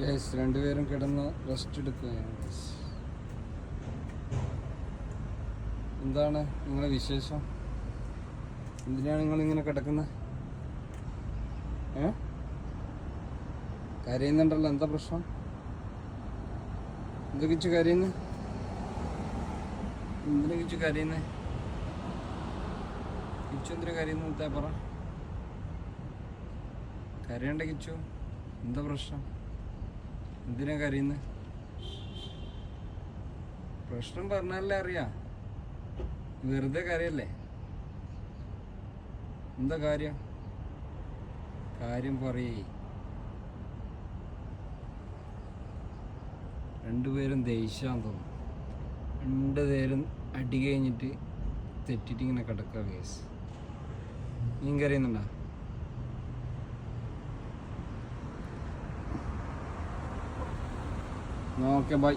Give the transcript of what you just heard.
Guys രണ്ടുപേരും കിടന്ന് rest എടുക്കുകയാണ് ഗൈസ്. എന്താണ് നിങ്ങളുടെ വിശേഷം? എന്തിനാണ് നിങ്ങളിങ്ങനെ കിടക്കുന്നത്? കരയുന്നുണ്ടല്ലോ, എന്താ പ്രശ്നം? എന്താ കിച്ചു കരയുന്നത്? എന്തിനാ കിച്ചു കരയുന്നത്? കിച്ചു എന്തിനാ കരയുന്ന പറ. കരയണ്ട കിച്ചു, എന്താ പ്രശ്നം? എന്തിനാ കരയുന്നത്? പ്രശ്നം പറഞ്ഞാലേ അറിയാം, വെറുതെ കരയല്ലേ. എന്താ കാര്യം? കാര്യം പറയേ. രണ്ടുപേരും ദേഷ്യാന്ന് തോന്നുന്നു. രണ്ടുപേരും അടി കഴിഞ്ഞിട്ട് തെറ്റിട്ട് ഇങ്ങനെ കിടക്കുക കേസ്. നീ കരയുന്നുണ്ടോ? Okay bye.